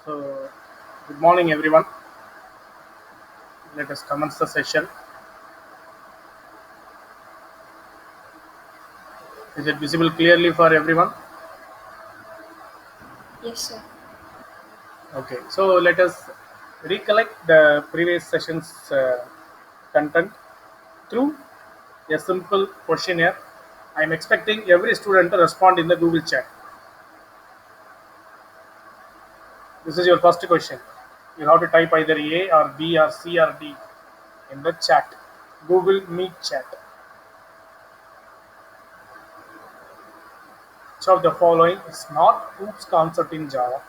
So, good morning, everyone. Let us commence the session. Is it visible clearly for everyone? Yes, sir. Okay, so let us recollect the previous session's content through a simple questionnaire. I am expecting every student to respond in the Google chat. This is your first question. You have to type either A or B or C or D in the chat. Google Meet chat. Which of the following is not OOPS concept in Java?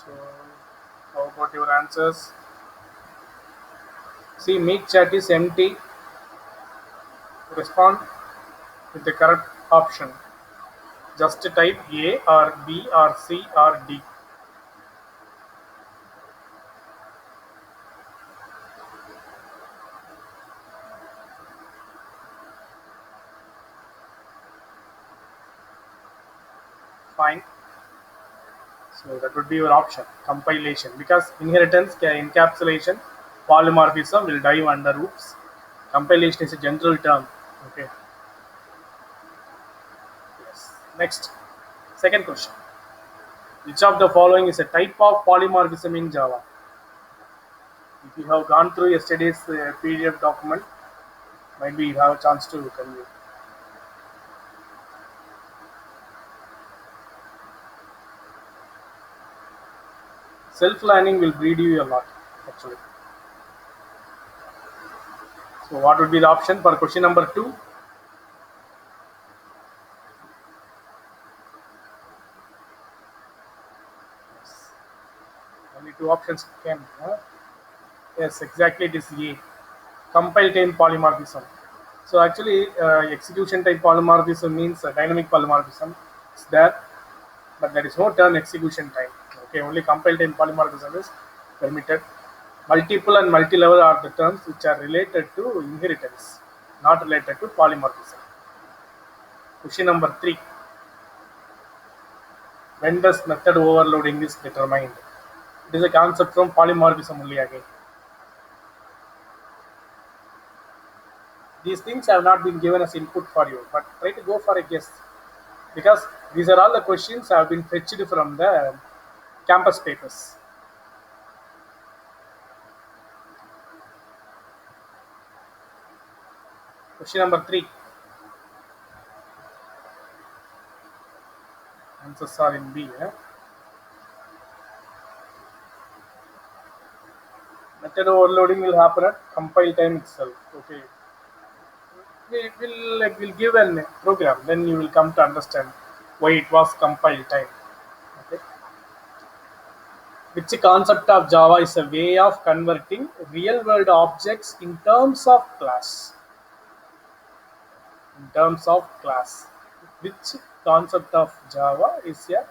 So, how about your answers? See, Meet chat is empty. Respond with the correct option. Just type A or B or C or D. Fine. So that would be your option. Compilation. Because inheritance, encapsulation, polymorphism will dive under OOPS. Compilation is a general term. Okay. Yes. Next. Second question. Which of the following is a type of polymorphism in Java? If you have gone through yesterday's PDF document, maybe you have a chance to convey. Self-learning will breed you a lot, actually. So what would be the option for question number 2? Yes. Only two options came. Huh? Yes, exactly. It is A. Compile time polymorphism. So actually, execution type polymorphism means dynamic polymorphism. It's there, but there is no term execution time. Okay, only compile time polymorphism is permitted. Multiple and multi-level are the terms which are related to inheritance, not related to polymorphism. Question number 3. When does method overloading is determined? It is a concept from polymorphism only again. These things have not been given as input for you, but try to go for a guess because these are all the questions have been fetched from the campus papers. Question number 3. Answers are in B. Method overloading will happen at compile time itself. Okay, we'll give a program, then you will come to understand why it was compile time. Okay. Which concept of Java is a way of converting real-world objects in terms of class? In terms of class. Which concept of Java is a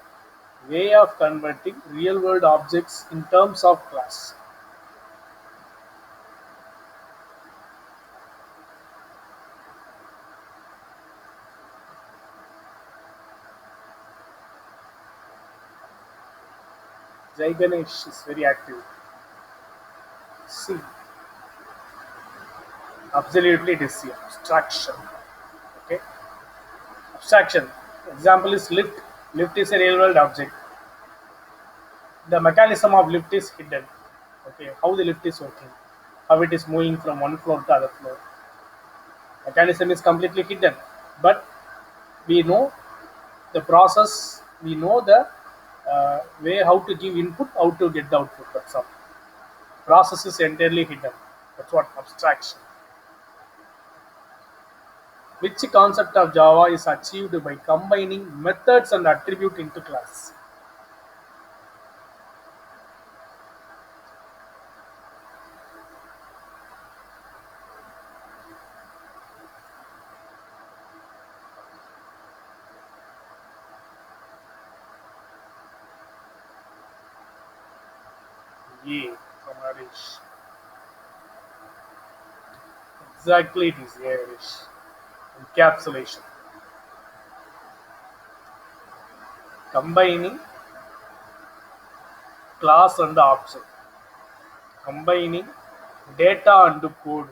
way of converting real-world objects in terms of class? Jai Ganesh is very active. C. Absolutely, it is C. Abstraction. Okay. Abstraction. Example is lift. Lift is a real-world object. The mechanism of lift is hidden. Okay. How the lift is working, how it is moving from one floor to other floor. Mechanism is completely hidden, but we know the process. We know the way how to give input, how to get the output. That's all. Process is entirely hidden. That's what abstraction. Which concept of Java is achieved by combining methods and attribute into class? Yeah, from Harish. Exactly, it is Irish. Encapsulation. Combining class and object. Combining data and code.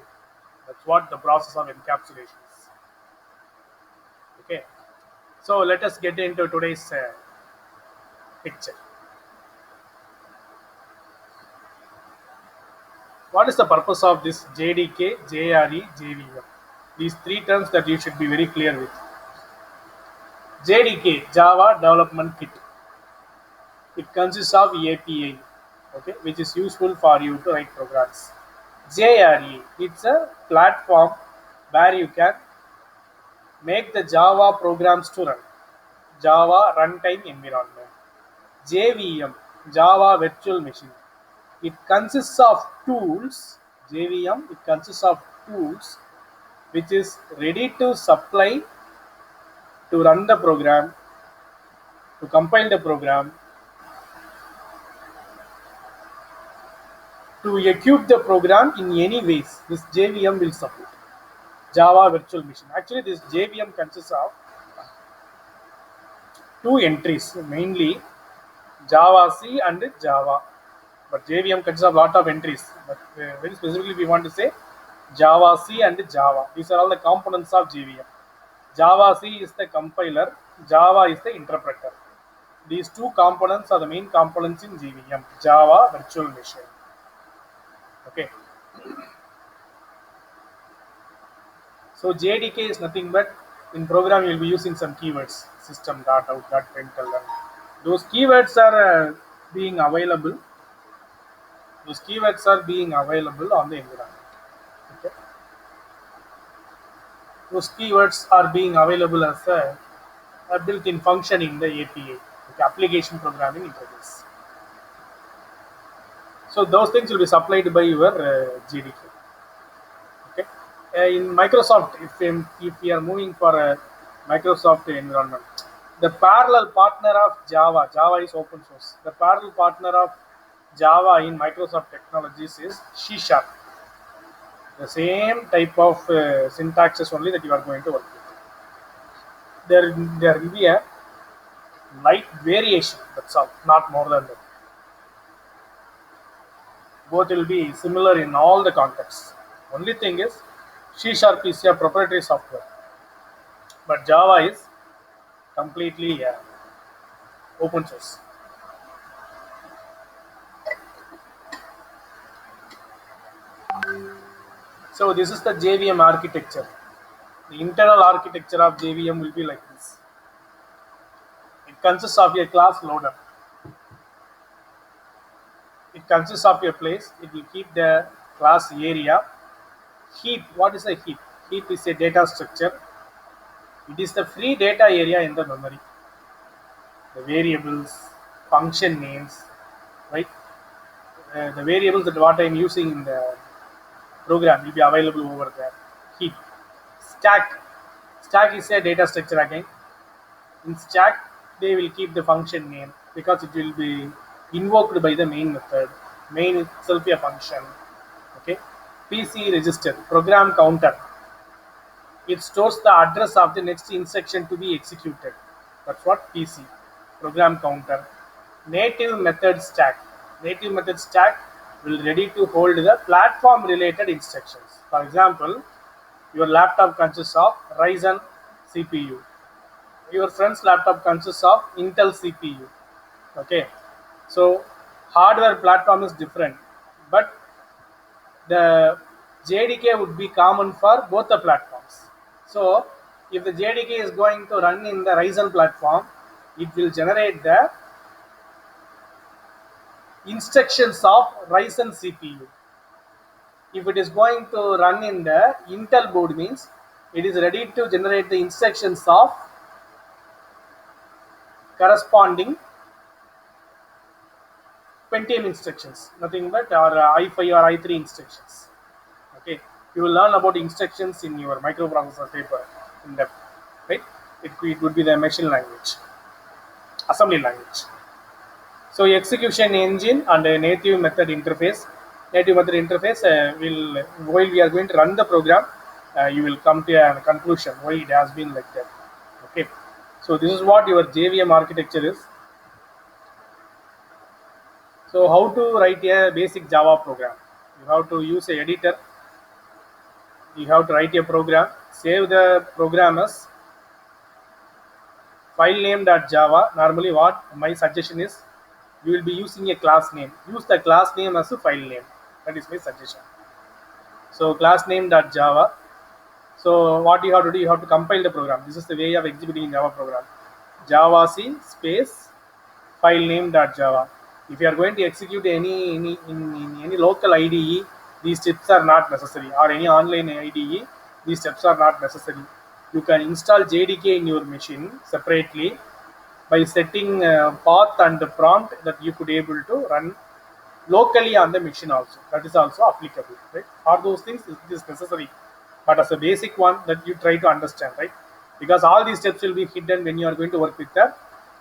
That's what the process of encapsulation is. Okay. So let us get into today's picture. What is the purpose of this JDK, JRE, JVM? These three terms that you should be very clear with. JDK, Java Development Kit. It consists of API, okay, which is useful for you to write programs. JRE, it's a platform where you can make the Java programs to run. Java Runtime Environment. JVM, Java Virtual Machine. It consists of tools. JVM, it consists of tools which is ready to supply to run the program, to compile the program, to execute the program in any ways. This JVM will support. Java Virtual Machine. Actually, this JVM consists of two entries, mainly Java C and Java. But JVM consists of a lot of entries. But very specifically, we want to say Java C and Java. These are all the components of JVM. Java C is the compiler, Java is the interpreter. These two components are the main components in JVM, Java Virtual Machine. Okay. So JDK is nothing but in program you will be using some keywords, system.out.println. Those keywords are being available. Those keywords are being available on the environment. Okay. Those keywords are being available as a built-in function in the API, the application programming interface. So those things will be supplied by your JDK. Okay. In Microsoft, if we are moving for a Microsoft environment, the parallel partner of Java is open source. The parallel partner of Java in Microsoft technologies is C#. The same type of syntaxes only that you are going to work with. There will be a light variation, that's all, not more than that. Both will be similar in all the contexts. Only thing is, C# is a proprietary software, but Java is completely open source. So this is the JVM architecture. The internal architecture of JVM will be like this. It consists of a class loader. It consists of a place. It will keep the class area. Heap. What is a heap? Heap is a data structure. It is the free data area in the memory. The variables, function names, right? The variables that what I am using in the program will be available over there. Heap. Stack. Stack is a data structure again. In stack, they will keep the function name because it will be invoked by the main method. Main itself a function. Okay. PC register, program counter. It stores the address of the next instruction to be executed. That's what PC. Program counter. Native method stack. Native method stack will ready to hold the platform related instructions. For example, your laptop consists of Ryzen CPU. Your friend's laptop consists of Intel CPU. Okay. So hardware platform is different, but the JDK would be common for both the platforms. So if the JDK is going to run in the Ryzen platform, it will generate the instructions of Ryzen CPU. If it is going to run in the Intel board, means it is ready to generate the instructions of corresponding Pentium instructions, nothing but or i5 or i3 instructions. Okay, you will learn about instructions in your microprocessor paper in depth, right? It would be the machine language, assembly language. So execution engine and a native method interface. Native method interface will, while we are going to run the program, you will come to a conclusion why it has been like that. Okay, so this is what your JVM architecture is. So how to write a basic Java program? You have to use a editor. You have to write a program. Save the program as file name.java. Normally, what my suggestion is, you will be using a class name. Use the class name as a file name. That is my suggestion. So class name.java. So what you have to do, you have to compile the program. This is the way of executing Java program. Java C space file name.java. If you are going to execute in any local IDE, these steps are not necessary, or any online IDE, these steps are not necessary. You can install JDK in your machine separately by setting path and prompt that you could able to run locally on the machine also. That is also applicable, right? All those things is necessary, but as a basic one that you try to understand, right? Because all these steps will be hidden when you are going to work with the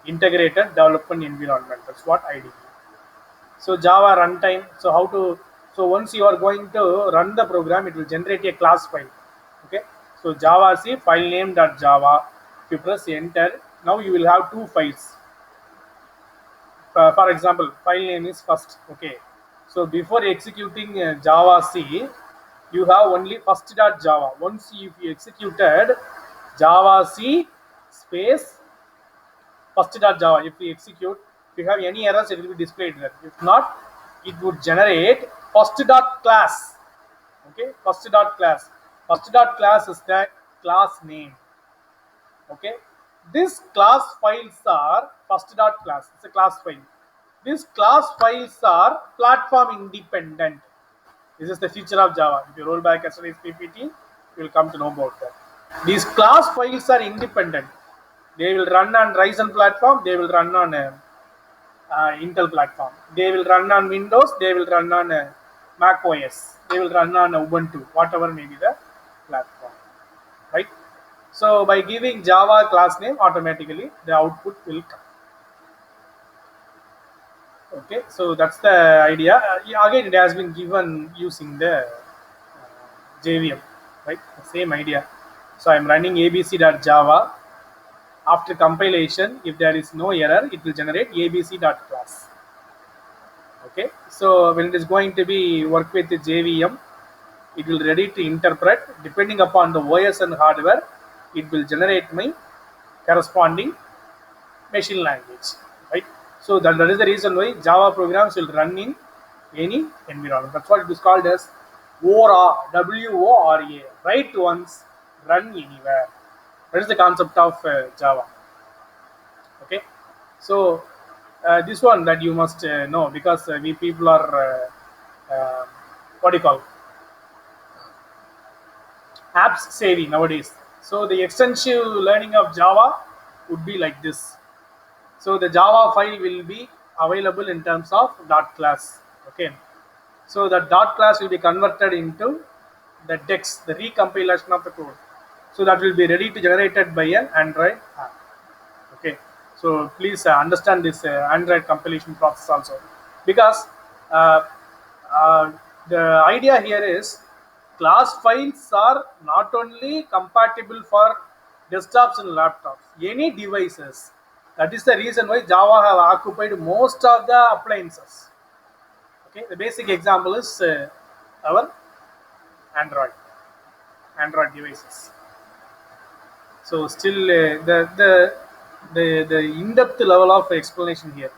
integrated development environment. That's what I do. So Java runtime. So how to? So once you are going to run the program, it will generate a class file. Okay. So Java C file name.java. If you press enter, now you will have two files. For example, file name is first. Okay. So before executing Java C, you have only first.java. Once if you executed Java C space first.java, if we execute, if you have any errors, it will be displayed there. If not, it would generate first.class. Okay, first.class. First.class is the class name. Okay, this class files are first.class. It's a class file. These class files are platform independent. This is the feature of Java. If you roll back yesterday's PPT, you will come to know about that. These class files are independent. They will run on Ryzen platform. They will run on Intel platform. They will run on Windows. They will run on Mac OS. They will run on Ubuntu, whatever may be the platform, right? So by giving Java class name, automatically the output will come. Okay, so that's the idea. Again, it has been given using the JVM, right? The same idea. So I'm running abc.java. After compilation, if there is no error, it will generate abc.class. Okay, so when it is going to be work with the JVM, it will ready to interpret depending upon the OS and hardware. It will generate my corresponding machine language, right? So that is the reason why Java programs will run in any environment. That's what it is called as WORA, WORA, write once, run anywhere. That is the concept of Java. Okay, so this one that you must know, because we people are what do you call, apps savvy nowadays. So the extensive learning of Java would be like this. So the Java file will be available in terms of dot class. Okay, so the dot class will be converted into the DEX, the recompilation of the code. So that will be ready to generated by an Android app. Okay, so please understand this Android compilation process also, because uh, uh, the idea here is class files are not only compatible for desktops and laptops, any devices. That is the reason why Java have occupied most of the appliances. Okay, the basic example is our Android, Android devices. So still the in-depth level of explanation here.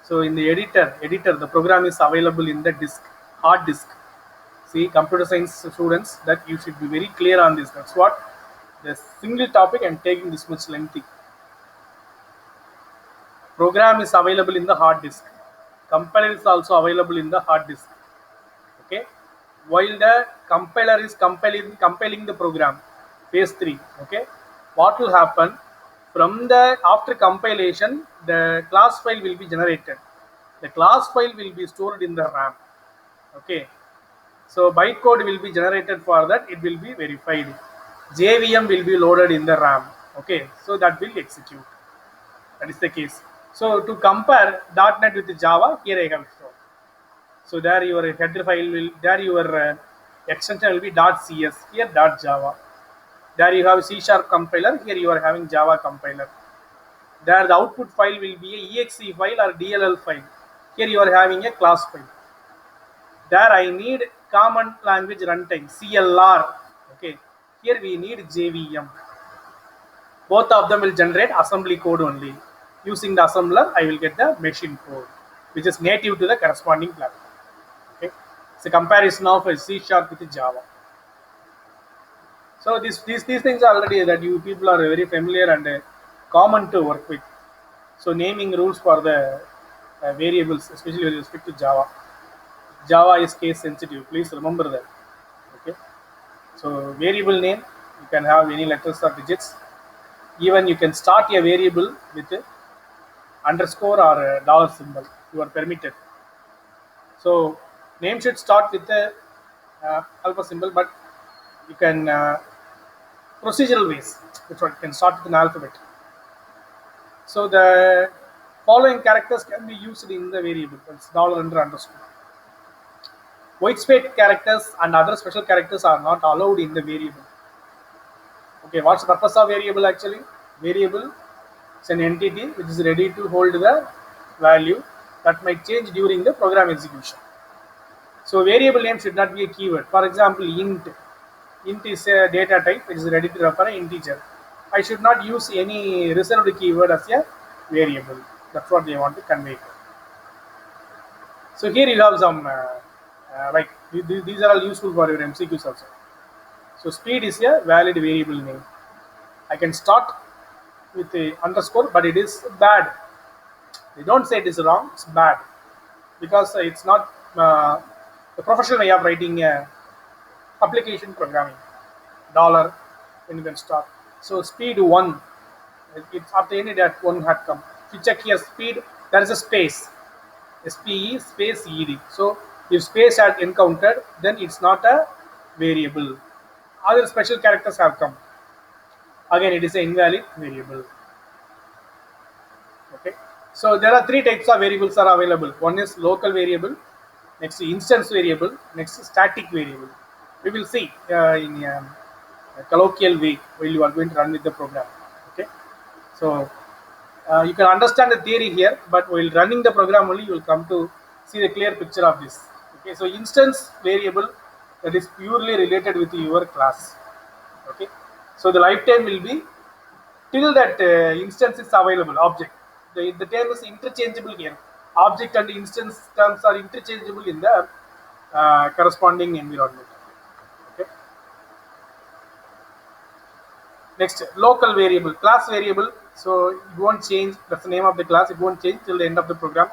So in the editor, the program is available in the disk, hard disk. See, computer science students, that you should be very clear on this. That's what the single topic I'm taking this much lengthy. Program is available in the hard disk. Compiler is also available in the hard disk. Okay, while the compiler is compiling the program, phase 3. Okay, what will happen? From the after compilation, the class file will be generated. The class file will be stored in the RAM. Okay, so bytecode will be generated for that. It will be verified. JVM will be loaded in the RAM. Okay, so that will execute. That is the case. So to compare .NET with Java, here I have shown. So there your header file will, there your Extension will be .cs, here .java. There you have C# compiler, here you are having Java compiler. There the output file will be a exe file or DLL file. Here you are having a class file. There I need common language runtime, CLR. Okay, here we need JVM. Both of them will generate assembly code only. Using the assembler, I will get the machine code, which is native to the corresponding platform. Okay, it's a comparison of C# with Java. So these things are already that you people are very familiar and common to work with. So naming rules for the variables, especially with respect to Java. Java is case sensitive. Please remember that. Okay. So variable name, you can have any letters or digits. Even you can start a variable with a underscore or a dollar symbol. You are permitted. So name should start with a alpha symbol, but you can procedural ways, which one can start with an alphabet. So the following characters can be used in the variable. It's dollar under underscore. White space characters and other special characters are not allowed in the variable. Okay, what's the purpose of variable actually? Variable is an entity which is ready to hold the value that might change during the program execution. So variable name should not be a keyword. For example, int. Int is a data type which is ready to refer an integer. I should not use any reserved keyword as a variable. That's what they want to convey. So here you have some like these are all useful for your MCQs also. So speed is a valid variable name. I can start with a underscore, but it is bad. They don't say it is wrong, it's bad. Because it's not the professional way of writing application programming. Dollar, when you can start. So speed 1, it's after any that 1 had come. If you check here speed, there is a space. SPE space ED. So if space had encountered, then it's not a variable. Other special characters have come. Again, it is an invalid variable. Okay. So there are 3 types of variables are available. One is local variable, next instance variable, next static variable. We will see in a colloquial way while you are going to run with the program. Okay. So you can understand the theory here, but while running the program only you will come to see the clear picture of this. Okay. So instance variable, that is purely related with your class. Okay. So the lifetime will be till that instance is available, object. The term is interchangeable here. Object and instance terms are interchangeable in the corresponding environment. Okay. Next, local variable, class variable. So it won't change. That's the name of the class. It won't change till the end of the program.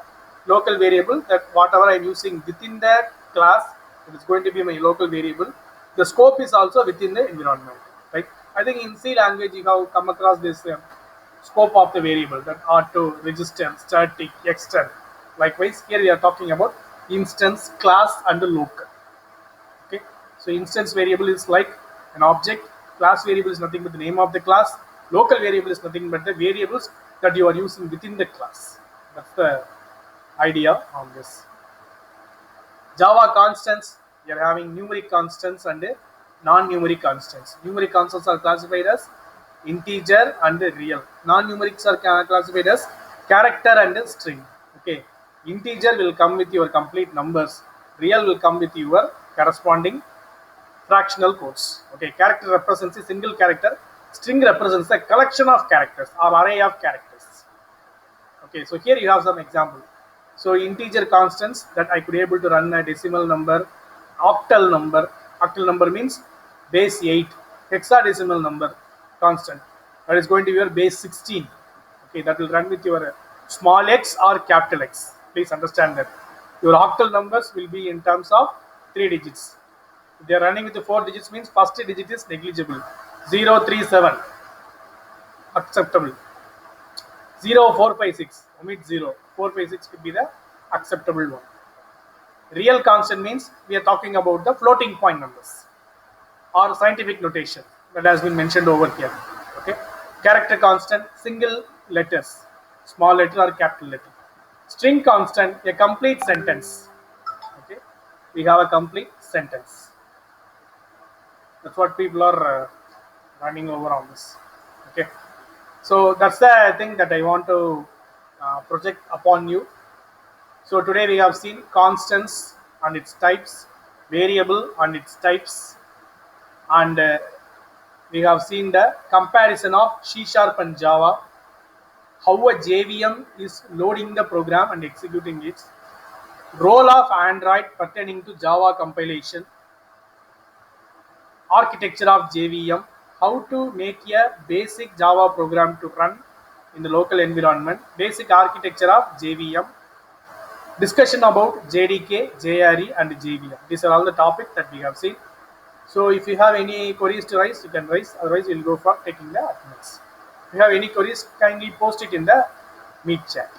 Local variable, that whatever I'm using within that class, it is going to be my local variable. The scope is also within the environment. Right. I think in C language you have come across this scope of the variable, that auto, register, static, extend. Likewise, here we are talking about instance, class, and the local. Okay. So instance variable is like an object. Class variable is nothing but the name of the class. Local variable is nothing but the variables that you are using within the class. That's the idea on this. Java constants, you are having numeric constants and non-numeric constants. Numeric constants are classified as integer and real. Non-numerics are classified as character and string. Okay. Integer will come with your complete numbers. Real will come with your corresponding fractional codes. Okay. Character represents a single character. String represents a collection of characters or array of characters. Okay. So here you have some example. So integer constants, that I could able to run a decimal number, octal number. Octal number means base 8. Hexadecimal number constant, that is going to be your base 16. Okay, that will run with your small x or capital X. Please understand that your octal numbers will be in terms of 3 digits. If they are running with the 4 digits, means first digit is negligible. 037 acceptable. 0456 omit 0. 456 could be the acceptable one. Real constant means we are talking about the floating point numbers or scientific notation that has been mentioned over here. Okay. Character constant, single letters, small letter or capital letter. String constant, a complete sentence. Okay. We have a complete sentence. That's what people are running over on this. Okay, so that's the thing that I want to project upon you. So today we have seen constants and its types, variable and its types, and we have seen the comparison of C# and Java, how a JVM is loading the program and executing it, role of Android pertaining to Java compilation, architecture of JVM, how to make a basic Java program to run in the local environment, basic architecture of JVM, discussion about JDK, JRE and JVM. These are all the topics that we have seen. So if you have any queries to raise, you can raise, otherwise we'll go for taking the attendance. If you have any queries, kindly post it in the Meet chat.